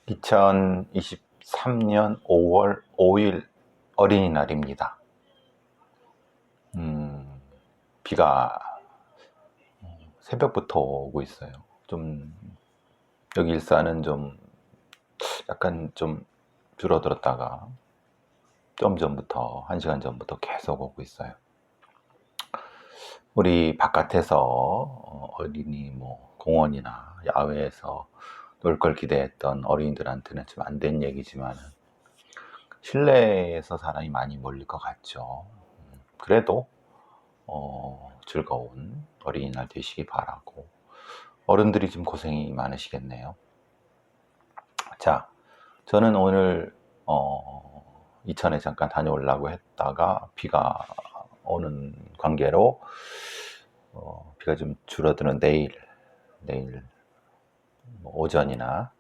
2023년 5월 5일 어린이날입니다. 비가 새벽부터 오고 있어요. 여기 일산은 약간 줄어들었다가 좀 전부터 1시간 전부터 계속 오고 있어요. 우리 바깥에서 어린이 공원이나 야외에서 놀 걸 기대했던 어린이들한테는 좀 안 된 얘기지만 실내에서 사람이 많이 몰릴 것 같죠. 그래도 즐거운 어린이날 되시기 바라고, 어른들이 좀 고생이 많으시겠네요. 자, 저는 오늘 이천에 잠깐 다녀오려고 했다가 비가 오는 관계로 비가 좀 줄어드는 내일 오전이나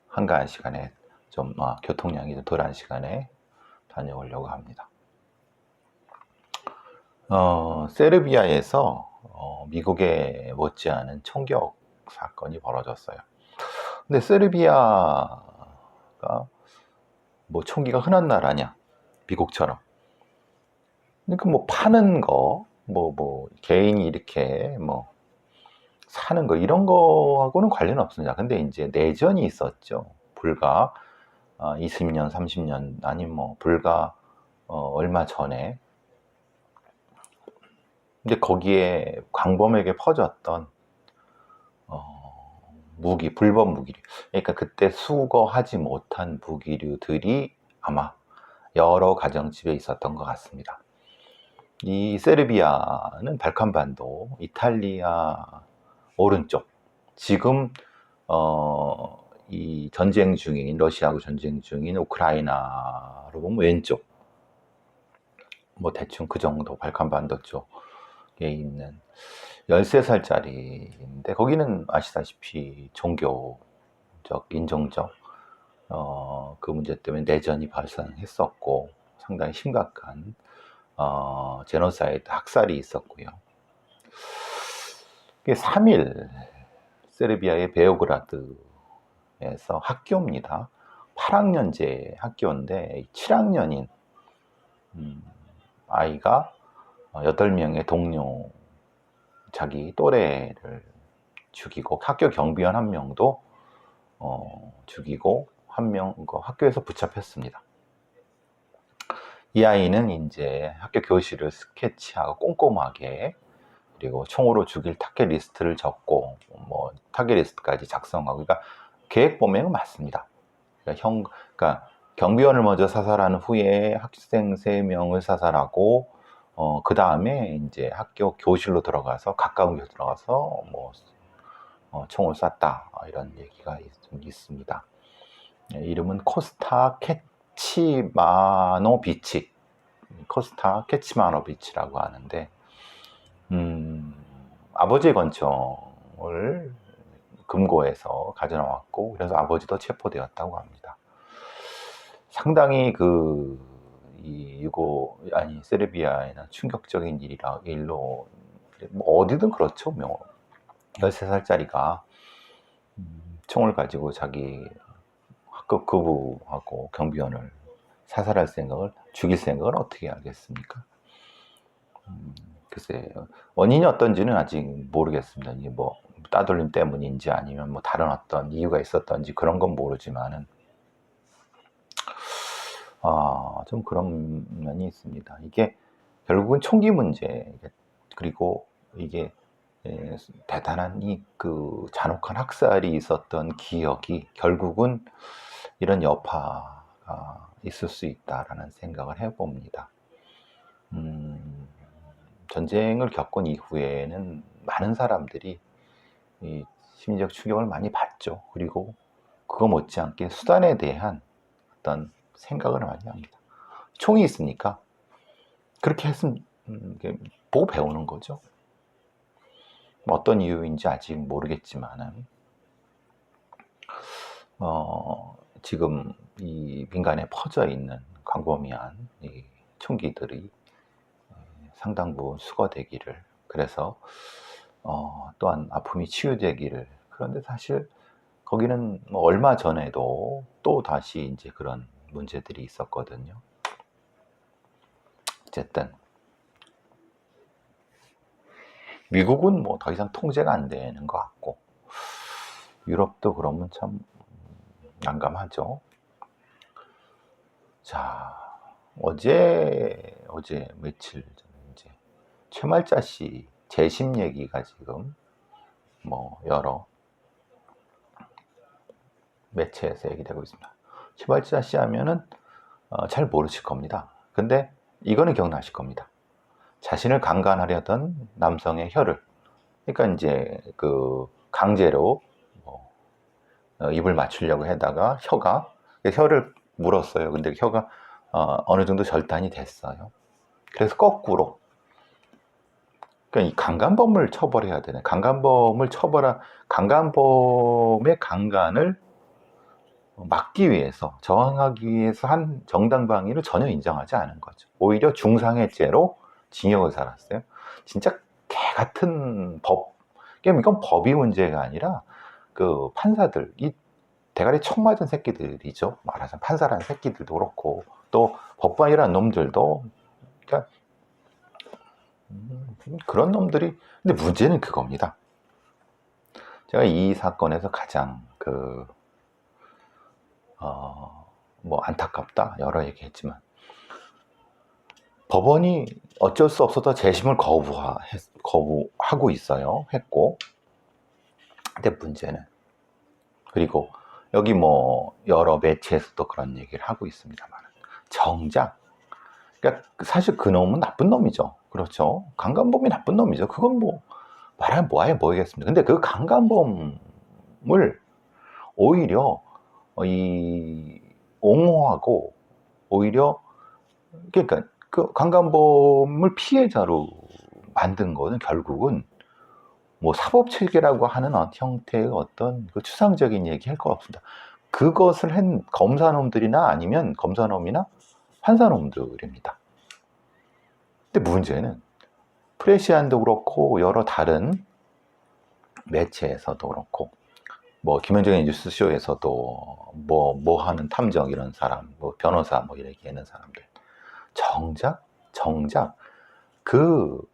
한가한 시간에 교통량이 좀 덜한 시간에 다녀오려고 합니다. 세르비아에서 미국에 못지않은 총격 사건이 벌어졌어요. 근데 세르비아가 총기가 흔한 나라냐, 미국처럼. 그러니까 파는 거, 개인이 이렇게 사는 거, 이런 거하고는 관련 없습니다. 근데 이제 내전이 있었죠. 불과 20년, 30년, 아니면 불과 얼마 전에. 근데 거기에 광범위하게 퍼졌던 무기, 불법 무기류, 그러니까 그때 수거하지 못한 무기류들이 아마 여러 가정집에 있었던 것 같습니다. 이 세르비아는 발칸반도, 이탈리아 오른쪽, 지금 이 전쟁 중인, 러시아하고 전쟁 중인 우크라이나로 보면 왼쪽, 대충 그 정도 발칸반도 쪽에 있는 13살짜리인데, 거기는 아시다시피 종교적, 인종적 그 문제 때문에 내전이 발생했었고 상당히 심각한 제노사이드, 학살이 있었고요. 3일 세르비아의 베오그라드에서 학교입니다. 8학년제 학교인데 7학년인 아이가 8명의 동료, 자기 또래를 죽이고, 학교 경비원 1명도 죽이고, 1명 학교에서 붙잡혔습니다. 이 아이는 이제 학교 교실을 스케치하고 꼼꼼하게, 그리고 총으로 죽일 타겟 리스트를 적고 타겟 리스트까지 작성하고, 그러니까 계획 범행은 맞습니다. 그러니까 경비원을 먼저 사살한 후에 학생 3명을 사살하고, 그 다음에 이제 학교 교실로 들어가서, 가까운 교실 들어가서 총을 쐈다, 이런 얘기가 좀 있습니다. 이름은 코스타 케치마노비치라고 하는데, 아버지의 권총을 금고에서 가져나왔고, 그래서 아버지도 체포되었다고 합니다. 상당히 세르비아에는 충격적인 일로, 어디든 그렇죠. 13살짜리가 총을 가지고 자기 학급 교부하고 경비원을 죽일 생각을 어떻게 하겠습니까? 글쎄, 원인이 어떤지는 아직 모르겠습니다. 이게 따돌림 때문인지 아니면 다른 어떤 이유가 있었던지, 그런 건 모르지만은 좀 그런 면이 있습니다. 이게 결국은 총기 문제, 그리고 이게 대단한 그 잔혹한 학살이 있었던 기억이 결국은 이런 여파가 있을 수 있다라는 생각을 해봅니다. 전쟁을 겪은 이후에는 많은 사람들이 이 심리적 충격을 많이 받죠. 그리고 그거 못지않게 수단에 대한 어떤 생각을 많이 합니다. 총이 있으니까 그렇게 했으면 보고 배우는 거죠. 어떤 이유인지 아직 모르겠지만은 지금 이 민간에 퍼져 있는 광범위한 이 총기들이 상당 부분 수거되기를, 그래서 또한 아픔이 치유되기를. 그런데 사실 거기는 뭐 얼마 전에도 또 다시 이제 그런 문제들이 있었거든요. 어쨌든 미국은 뭐 더 이상 통제가 안 되는 것 같고 유럽도 그러면 참 난감하죠. 자, 어제 며칠 전 이제 최말자 씨 재심 얘기가 지금 뭐 여러 매체에서 얘기되고 있습니다. 최말자 씨 하면은 잘 모르실 겁니다. 근데 이거는 기억나실 겁니다. 자신을 강간하려던 남성의 혀를, 그러니까 이제 그 강제로 입을 맞추려고 하다가 혀를 물었어요. 근데 혀가 어느 정도 절단이 됐어요. 그래서 거꾸로, 그러니까 이 강간범을 처벌해야 되네. 강간범의 강간을 막기 위해서, 저항하기 위해서 한 정당방위를 전혀 인정하지 않은 거죠. 오히려 중상해죄로 징역을 살았어요. 진짜 개 같은 법. 이건 법이 문제가 아니라 그 판사들, 이 대가리 총 맞은 새끼들이죠. 말하자면 판사라는 새끼들도 그렇고 또 법관이라는 놈들도, 그러니까 그런 놈들이. 근데 문제는 그겁니다. 제가 이 사건에서 가장 뭐 안타깝다 여러 얘기했지만, 법원이 어쩔 수 없어서 재심을 거부하고 있어요. 했고. 근데 문제는, 그리고 여기 뭐 여러 매체에서도 그런 얘기를 하고 있습니다만, 정작, 그러니까 사실 그 놈은 나쁜 놈이죠. 그렇죠. 강간범이 나쁜 놈이죠. 그건 뭐 말하면 뭐하겠습니까. 근데 그 강간범을 오히려 옹호하고, 오히려 그러니까 그 강간범을 피해자로 만든 거는 결국은 뭐 사법체계라고 하는 형태의 어떤 그 추상적인 얘기 할 거 없습니다. 그것을 한 검사놈들이나 아니면 검사놈이나 판사놈들입니다. 근데 문제는 프레시안도 그렇고 여러 다른 매체에서도 그렇고, 뭐 김현정의 뉴스쇼에서도 뭐 하는 탐정 이런 사람, 뭐 변호사 뭐 이렇게 하는 사람들, 정작 그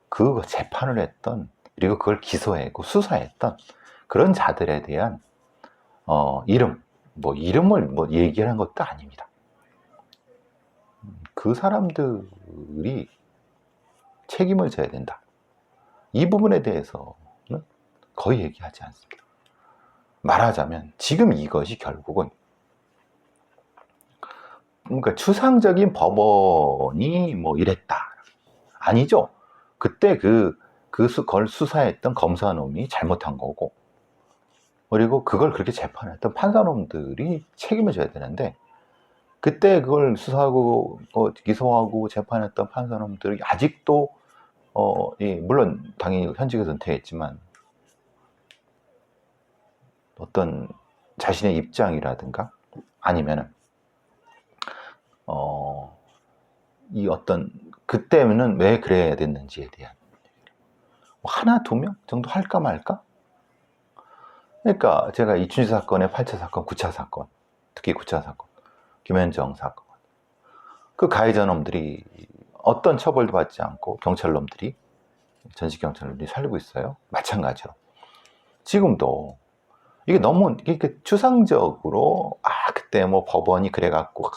재판을 했던, 그리고 그걸 기소했고 수사했던 그런 자들에 대한 이름을 뭐 얘기하는 것도 아닙니다. 그 사람들이 책임을 져야 된다. 이 부분에 대해서는 거의 얘기하지 않습니다. 말하자면 지금 이것이 결국은, 그러니까 추상적인 법원이 뭐 이랬다. 아니죠. 그때 그걸 수사했던 검사놈이 잘못한 거고, 그리고 그걸 그렇게 재판했던 판사놈들이 책임을 져야 되는데, 그때 그걸 수사하고 기소하고 재판했던 판사놈들이 아직도 물론 당연히 현직에서 은퇴했지만 어떤 자신의 입장이라든가 아니면은 이 어떤 그때는 왜 그래야 됐는지에 대한 하나 두 명 정도 할까 말까. 그러니까 제가 이춘지 사건의 8차 사건, 9차 사건, 특히 9차 사건, 김현정 사건, 그 가해자놈들이 어떤 처벌도 받지 않고 경찰놈들이, 전직 경찰놈들이 살리고 있어요. 마찬가지로 지금도 이게 너무 이렇게 추상적으로 그때 뭐 법원이 그래갖고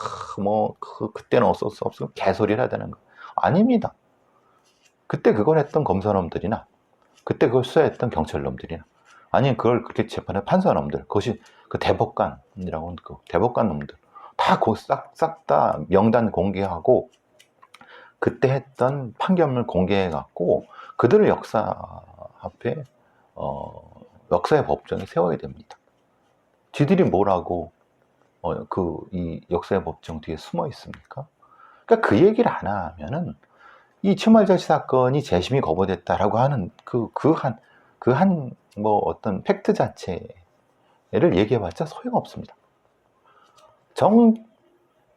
그때는 어쩔 수 없어 개소리를 하다는 거 아닙니다. 그때 그걸 했던 검사놈들이나 그때 그걸 수사했던 경찰놈들이나 아니면 그걸 그렇게 재판한 판사놈들, 그것이 그 대법관이라고 하는 그 대법관 놈들 다 싹 다 명단 공개하고 그때 했던 판결을 공개해갖고 그들을 역사 앞에 역사의 법정에 세워야 됩니다. 쥐들이 뭐라고 이 역사의 법정 뒤에 숨어 있습니까? 그러니까 그 얘기를 안 하면은 이 최말자 씨 사건이 재심이 거부됐다라고 하는 뭐 어떤 팩트 자체를 얘기해봤자 소용없습니다.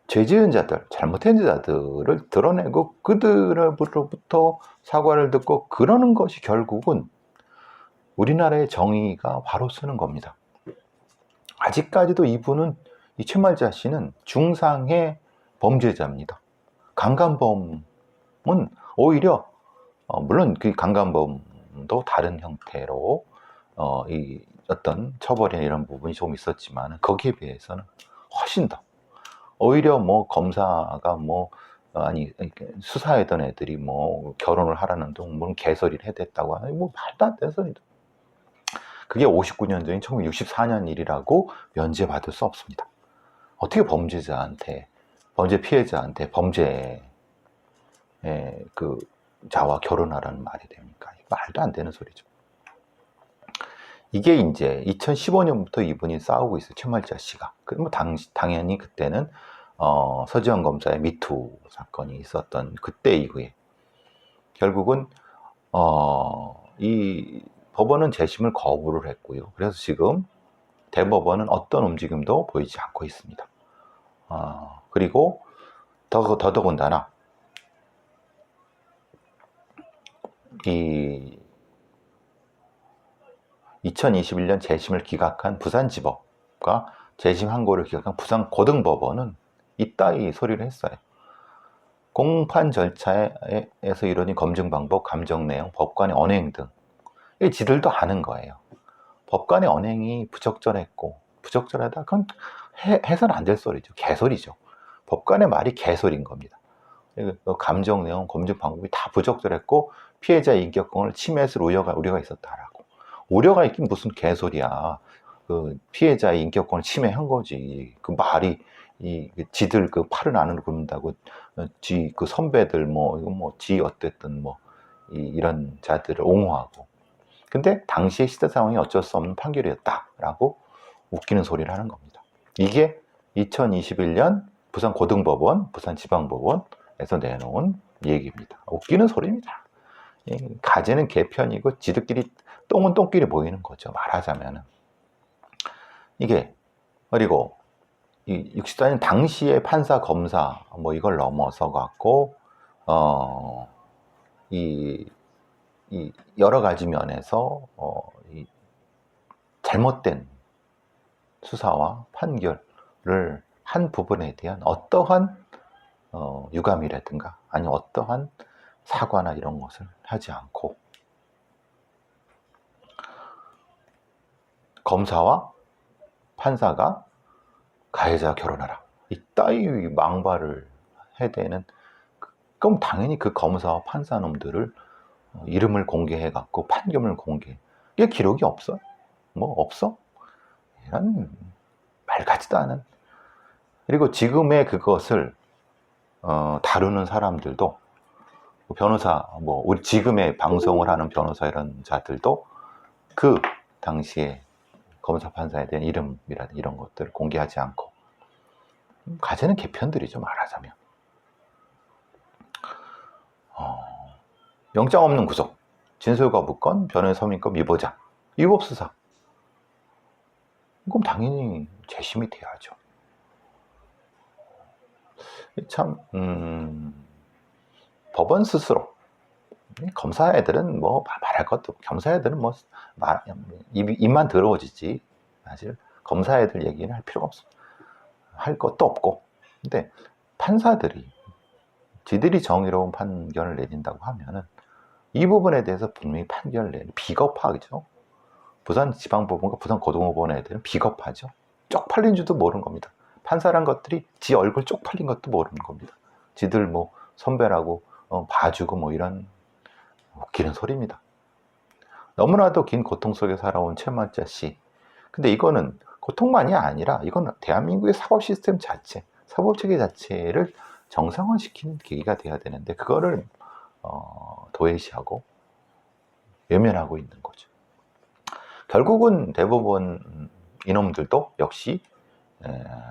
죄 지은 자들, 잘못한 자들을 드러내고 그들로부터 사과를 듣고 그러는 것이 결국은 우리나라의 정의가 바로 서는 겁니다. 아직까지도 이분은, 이 최말자 씨는 중상의 범죄자입니다. 강간범은 오히려 물론 그 강간범도 다른 형태로 이 어떤 처벌이나 이런 부분이 좀 있었지만 거기에 비해서는 훨씬 더, 오히려 뭐 검사가 뭐 아니 수사했던 애들이 뭐 결혼을 하라는 둥 무슨 개소리를 해댔다고 하는, 뭐 말도 안 되는 소리다. 그게 59년 전인 1964년 일이라고 면제받을 수 없습니다. 어떻게 범죄자한테, 범죄 피해자한테 범죄 그 자와 결혼하라는 말이 됩니까? 말도 안 되는 소리죠. 이게 이제 2015년부터 이분이 싸우고 있어요. 최말자 씨가. 그럼 당연히 그때는 서지현 검사의 미투 사건이 있었던 그때 이후에 결국은 이 법원은 재심을 거부를 했고요. 그래서 지금 대법원은 어떤 움직임도 보이지 않고 있습니다. 그리고 더더군다나 이 2021년 재심을 기각한 부산지법과 재심 항고를 기각한 부산고등법원은 이따위 소리를 했어요. 공판 절차에서 이루어진 검증 방법, 감정 내용, 법관의 언행 등 이게 지들도 아는 거예요. 법관의 언행이 부적절했고, 부적절하다 그건 해서는 안 될 소리죠. 개소리죠. 법관의 말이 개소리인 겁니다. 감정 내용, 검증 방법이 다 부적절했고 피해자의 인격권을 침해했을 우려가 있었다라고. 우려가 있긴 무슨 개소리야. 그 피해자의 인격권을 침해한 거지. 그 말이 지들 그 팔은 안으로 굽는다고 지 그 선배들 지 어쨌든 이런 자들을 옹호하고. 근데 당시의 시대 상황이 어쩔 수 없는 판결이었다라고 웃기는 소리를 하는 겁니다. 이게 2021년 부산고등법원, 부산지방법원에서 내놓은 얘기입니다. 웃기는 소리입니다. 가재는 개편이고 지들끼리 똥은 똥끼리 보이는 거죠. 말하자면은. 이게, 그리고 이 64년 당시의 판사, 검사 이걸 넘어서 갖고 이 여러 가지 면에서 이 잘못된 수사와 판결을 한 부분에 대한 어떠한 유감이라든가 아니면 어떠한 사과나 이런 것을 하지 않고 검사와 판사가 가해자와 결혼하라 이따위 망발을 해대는, 그럼 당연히 그 검사와 판사 놈들을 이름을 공개해 갖고 판결을 공개, 이게 기록이 없어? 없어? 이런 말 같지도 않은. 그리고 지금의 그것을 다루는 사람들도, 변호사 우리 지금의 방송을 하는 변호사 이런 자들도 그 당시에 검사 판사에 대한 이름이라든지 이런 것들을 공개하지 않고 가재는 개편들이죠. 말하자면 영장 없는 구속, 진술거부권, 변호인 서민권 미보장, 위법수사, 그럼 당연히 재심이 돼야죠. 참 법원 스스로, 검사 애들은 말할 것도 없고, 검사 애들은 입만 더러워지지 사실 검사 애들 얘기는 할 필요가 없어. 할 것도 없고. 근데 판사들이 지들이 정의로운 판결을 내린다고 하면은 이 부분에 대해서 분명히 판결을 내는, 비겁하죠. 부산지방법원과 부산고등법원 애들은 비겁하죠. 쪽팔린 줄도 모르는 겁니다. 판사란 것들이 지 얼굴 쪽팔린 것도 모르는 겁니다. 지들 선배라고 봐주고 이런 웃기는 소리입니다. 너무나도 긴 고통 속에 살아온 최만자 씨. 근데 이거는 고통만이 아니라 이건 대한민국의 사법 시스템 자체, 사법체계 자체를 정상화시키는 계기가 돼야 되는데 그거를 도외시하고 외면하고 있는 거죠. 결국은 대법원 이놈들도 역시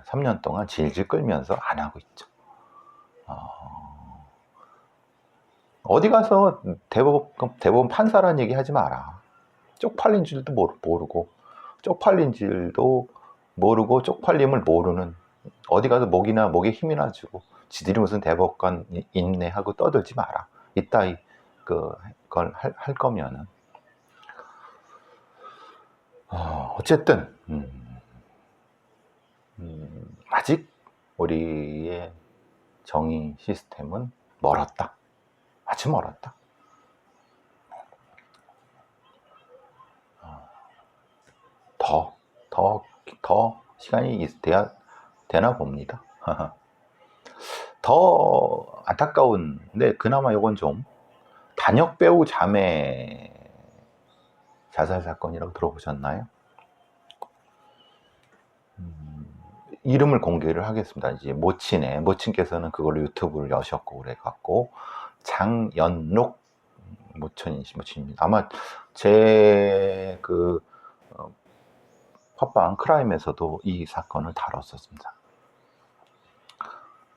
3년 동안 질질 끌면서 안 하고 있죠. 어디 가서 대법원 판사라는 얘기 하지 마라. 쪽팔린 줄도 모르고, 쪽팔린 줄도 모르고 쪽팔림을 모르는, 어디 가서 목에 힘이나 주고 지들이 무슨 대법관 있네 하고 떠들지 마라. 이따위 그걸 할 거면은 어쨌든 아직 우리의 정의 시스템은 멀었다. 아주 멀었다. 더 시간이 되나 봅니다. 더 안타까운데, 그나마 이건 좀, 단역 배우 자매 자살 사건이라고 들어보셨나요? 이름을 공개를 하겠습니다. 이제 모친께서는 그걸로 유튜브를 여셨고 그래갖고, 장연록 모친입니다. 아마 제 팟빵 크라임에서도 이 사건을 다뤘었습니다.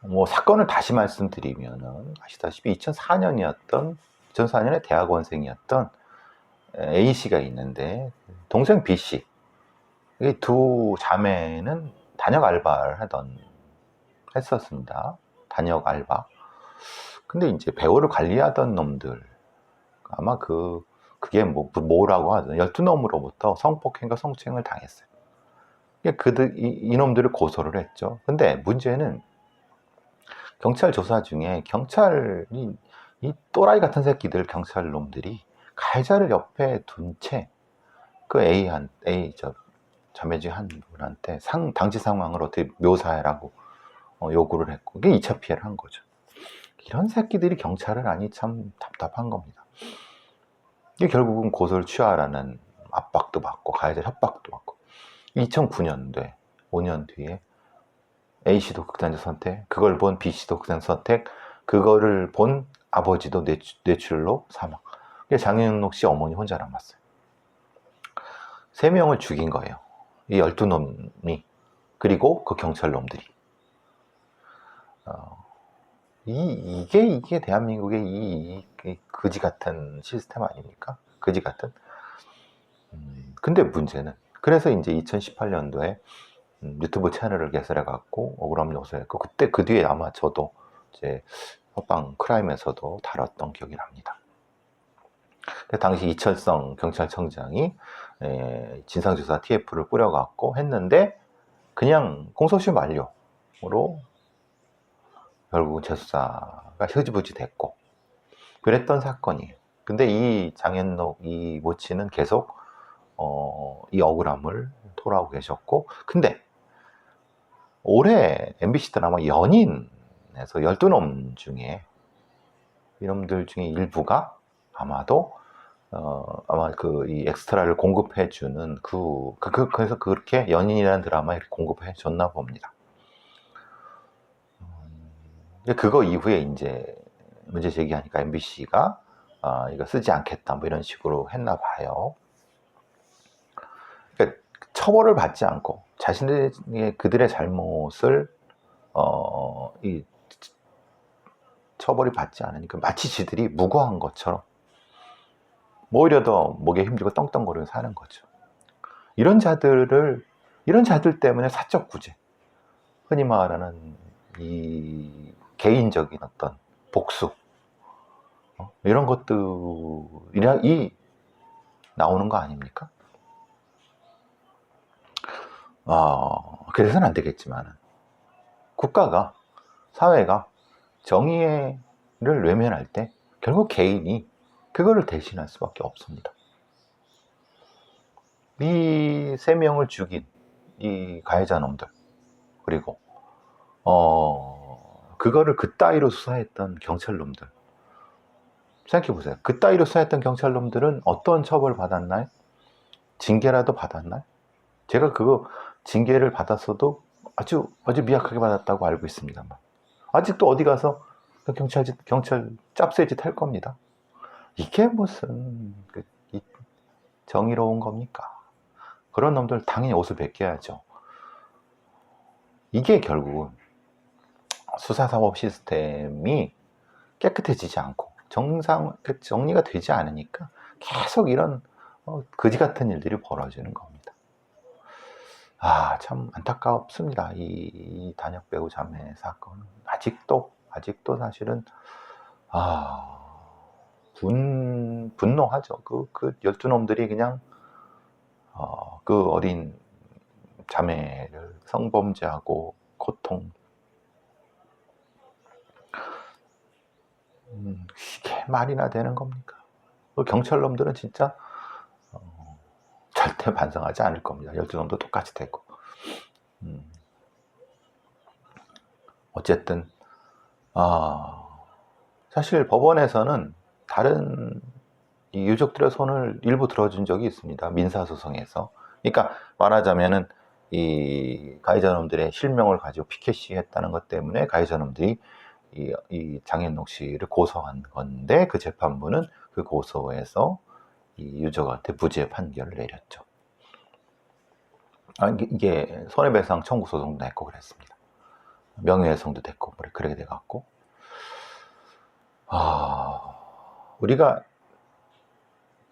뭐 사건을 다시 말씀드리면은, 아시다시피 2004년에 대학원생이었던 A 씨가 있는데, 동생 B 씨, 이 두 자매는 단역 알바를 했었습니다. 단역 알바. 근데 이제 배우를 관리하던 놈들, 아마 그게 뭐라고 하죠. 12놈으로부터 성폭행과 성추행을 당했어요. 이놈들을 고소를 했죠. 근데 문제는, 경찰 조사 중에 경찰이, 이 또라이 같은 새끼들 경찰 놈들이 가해자를 옆에 둔 채 그 자매 중 한 분한테 당시 상황을 어떻게 묘사해라고 요구를 했고, 그게 2차 피해를 한 거죠. 이런 새끼들이 경찰을 하니 참 답답한 겁니다. 이게 결국은 고소를 취하라는 압박도 받고 가해자 협박도 받고, 2009년도에 5년 뒤에 A씨도 극단적 선택, 그걸 본 B씨도 극단적 선택, 그거를 본 아버지도 뇌출로 사망. 장윤옥씨 어머니 혼자 남았어요. 3명을 죽인 거예요. 이 12놈이, 그리고 그 경찰놈들이. 이게 대한민국의 이 거지 같은 시스템 아닙니까? 거지 같은. 근데 문제는, 그래서 이제 2018년도에 유튜브 채널을 개설해갖고 억울함 요소했고, 그때 그 뒤에 아마 저도 이제 팟빵 크라임에서도 다뤘던 기억이 납니다. 당시 이철성 경찰청장이 진상조사 TF를 뿌려갖고 했는데, 그냥 공소시효 만료로 결국 재수사가 흐지부지 됐고 그랬던 사건이에요. 근데 이 장현록, 이 모친은 계속 이 억울함을 토로하고 계셨고, 근데 올해 MBC 드라마 연인에서 12놈 중에, 이놈들 중에 일부가 아마도 아마 이 엑스트라를 공급해주는 그래서 그렇게 연인이라는 드라마에 공급해줬나 봅니다. 그거 이후에 이제 문제 제기하니까 MBC가 이거 쓰지 않겠다 뭐 이런 식으로 했나 봐요. 그러니까 처벌을 받지 않고 그들의 잘못을 이 처벌이 받지 않으니까 마치 지들이 무고한 것처럼 오히려 더 목에 힘주고 떵떵거리고 사는 거죠. 이런 자들 때문에 사적 구제, 흔히 말하는 이 개인적인 어떤 복수, 이런 것들이 나오는 거 아닙니까? 그래서는 안 되겠지만, 국가가, 사회가 정의를 외면할 때 결국 개인이 그거를 대신할 수밖에 없습니다. 이 3명을 죽인 이 가해자 놈들, 그리고 그거를 그따위로 수사했던 경찰 놈들, 생각해보세요. 그따위로 수사했던 경찰 놈들은 어떤 처벌을 받았나요? 징계라도 받았나요? 제가 그거 징계를 받았어도 아주 미약하게 받았다고 알고 있습니다만, 아직도 어디 가서 경찰 짭새짓 할 겁니다. 이게 무슨 정의로운 겁니까? 그런 놈들 당연히 옷을 벗겨야죠. 이게 결국은 수사사법 시스템이 깨끗해지지 않고 정리가 되지 않으니까 계속 이런 거지 같은 일들이 벌어지는 겁니다. 참 안타깝습니다. 이 단역 배우 자매 사건은 아직도 사실은 분노하죠. 그 12놈들이 그냥 그 어린 자매를 성범죄하고 고통, 이게 말이나 되는 겁니까? 경찰놈들은 진짜 절대 반성하지 않을 겁니다. 12놈도 똑같이 되고. 어쨌든 사실 법원에서는 다른 이 유족들의 손을 일부 들어준 적이 있습니다. 민사소송에서. 그러니까 말하자면은 이 가해자놈들의 실명을 가지고 피켓 시위했다는 것 때문에 가해자놈들이 이 장현록 씨를 고소한 건데, 그 재판부는 그 고소에서 이 유족한테 무죄 판결을 내렸죠. 이게 손해배상 청구 소송도 냈고 그랬습니다. 명예훼손도 됐고 그렇게 돼갖고 우리가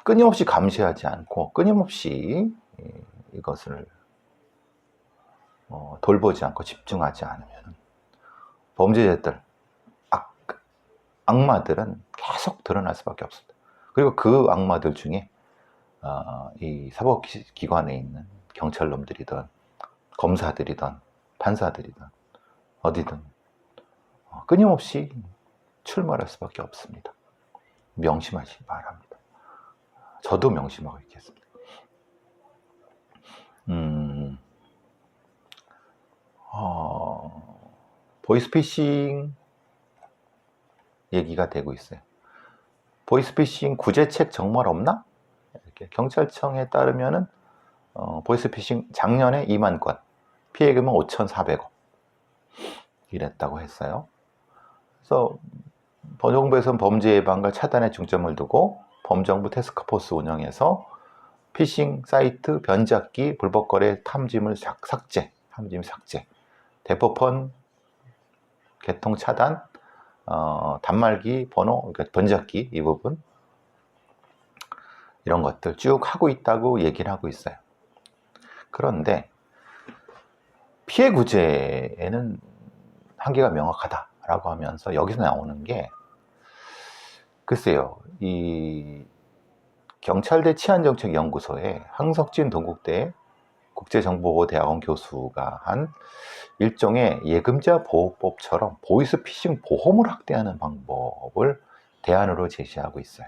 끊임없이 감시하지 않고 끊임없이 이것을 돌보지 않고 집중하지 않으면 범죄자들, 악마들은 계속 드러날 수밖에 없습니다. 그리고 그 악마들 중에 이 사법기관에 있는 경찰놈들이든 검사들이든 판사들이든 어디든 끊임없이 출마할 수밖에 없습니다. 명심하시기 바랍니다. 저도 명심하고 있겠습니다. 보이스피싱 얘기가 되고 있어요. 보이스피싱 구제책 정말 없나? 이렇게 경찰청에 따르면은 보이스피싱 작년에 2만 건, 피해금은 5,400원 이랬다고 했어요. 그래서 정부에서는 범죄 예방과 차단에 중점을 두고 범정부 태스크포스 운영해서 피싱 사이트 변잡기, 불법 거래 탐지물 삭제, 대포폰 개통 차단, 단말기 번호, 그러니까 변잡기 이 부분, 이런 것들 쭉 하고 있다고 얘기를 하고 있어요. 그런데 피해 구제에는 한계가 명확하다라고 하면서 여기서 나오는 게, 글쎄요, 이 경찰대 치안정책연구소에 황석진 동국대 국제정보대학원 교수가 한 일종의 예금자 보호법처럼 보이스피싱 보험을 확대하는 방법을 대안으로 제시하고 있어요.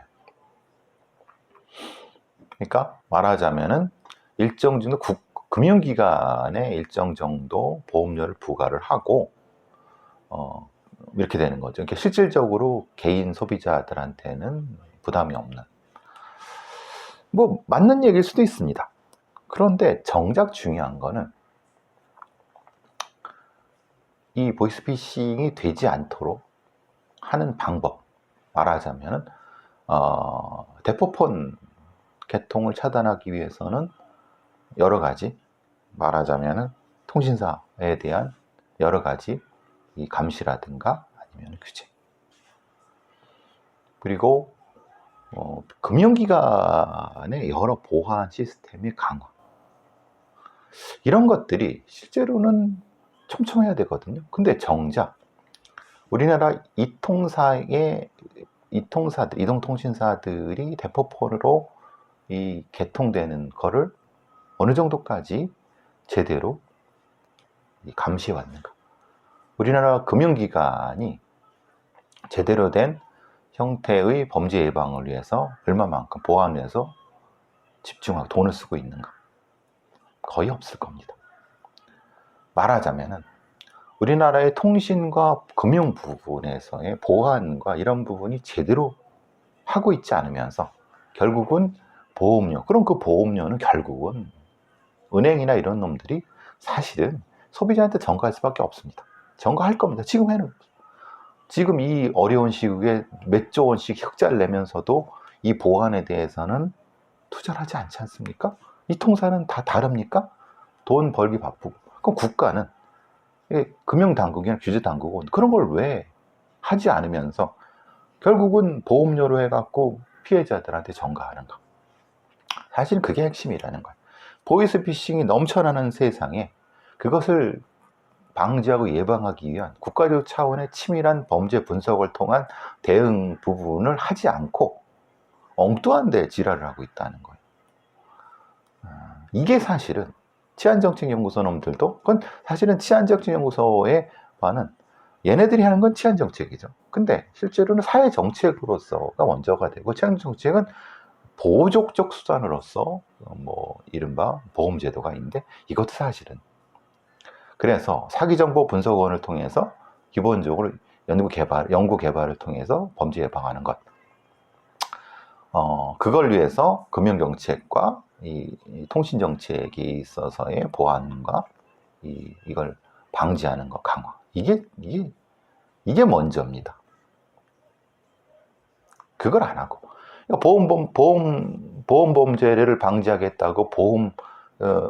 그러니까 말하자면은 일정 정도 금융기관에 일정 정도 보험료를 부과를 하고 이렇게 되는 거죠. 그러니까 실질적으로 개인 소비자들한테는 부담이 없는, 뭐 맞는 얘기일 수도 있습니다. 그런데 정작 중요한 거는 이 보이스피싱이 되지 않도록 하는 방법, 말하자면은 대포폰 개통을 차단하기 위해서는 여러 가지, 말하자면은 통신사에 대한 여러 가지 이 감시라든가 아니면 규제, 그리고 금융기관의 여러 보안 시스템의 강화, 이런 것들이 실제로는 촘촘해야 되거든요. 근데 정작 우리나라 이동통신사들이 대포폰으로 이 개통되는 거를 어느 정도까지 제대로 감시해 왔는가. 우리나라 금융기관이 제대로 된 형태의 범죄 예방을 위해서 얼마만큼 보안해서 집중하고 돈을 쓰고 있는가. 거의 없을 겁니다. 말하자면은 우리나라의 통신과 금융 부분에서의 보안과 이런 부분이 제대로 하고 있지 않으면서 결국은 보험료, 그럼 그 보험료는 결국은 은행이나 이런 놈들이 사실은 소비자한테 전가할 수밖에 없습니다. 전가할 겁니다. 지금 이 어려운 시국에 몇 조 원씩 흑자를 내면서도 이 보안에 대해서는 투자를 하지 않지 않습니까? 이 통사는 다 다릅니까? 돈 벌기 바쁘고. 그럼 국가는, 금융당국이나 규제당국은 그런 걸 왜 하지 않으면서 결국은 보험료로 해갖고 피해자들한테 전가하는가. 사실 그게 핵심이라는 거예요. 보이스피싱이 넘쳐나는 세상에 그것을 방지하고 예방하기 위한 국가적 차원의 치밀한 범죄 분석을 통한 대응 부분을 하지 않고 엉뚱한 데 지랄을 하고 있다는 거예요. 이게 사실은 치안정책연구소 놈들도 그건 사실은 치안정책연구소의 바는 얘네들이 하는 건 치안정책이죠. 근데 실제로는 사회정책으로서가 먼저가 되고 치안정책은 보조적 수단으로서 뭐 이른바 보험제도가 있는데 이것도 사실은 그래서 사기정보 분석원을 통해서 기본적으로 연구 개발을 통해서 범죄 예방하는 것 그걸 위해서 금융정책과 이 통신정책에 있어서의 보안과 이걸 방지하는 것 강화 이게 먼저입니다. 그걸 안 하고 보험 범죄를 방지하겠다고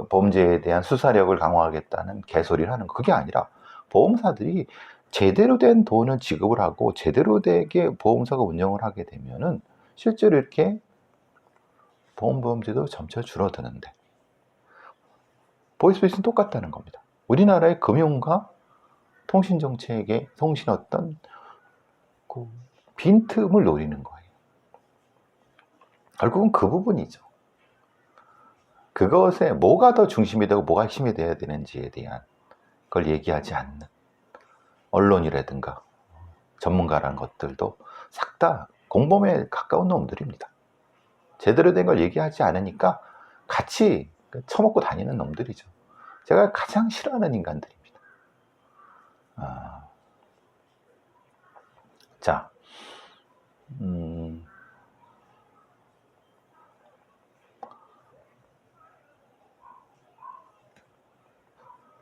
범죄에 대한 수사력을 강화하겠다는 개소리를 하는 거 그게 아니라 보험사들이 제대로 된 돈을 지급을 하고 제대로 되게 보험사가 운영을 하게 되면은 실제로 이렇게 보험 범죄도 점차 줄어드는데 보이스피싱은 똑같다는 겁니다. 우리나라의 금융과 통신 정책의 어떤 그 빈틈을 노리는 거예요. 결국은 그 부분이죠. 그것에 뭐가 더 중심이 되고 뭐가 핵심이 돼야 되는지에 대한 걸 얘기하지 않는 언론이라든가 전문가라는 것들도 싹 다 공범에 가까운 놈들입니다. 제대로 된 걸 얘기하지 않으니까 같이 처먹고 다니는 놈들이죠. 제가 가장 싫어하는 인간들입니다. 자,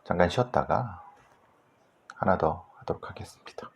잠깐 쉬었다가 하나 더 하도록 하겠습니다.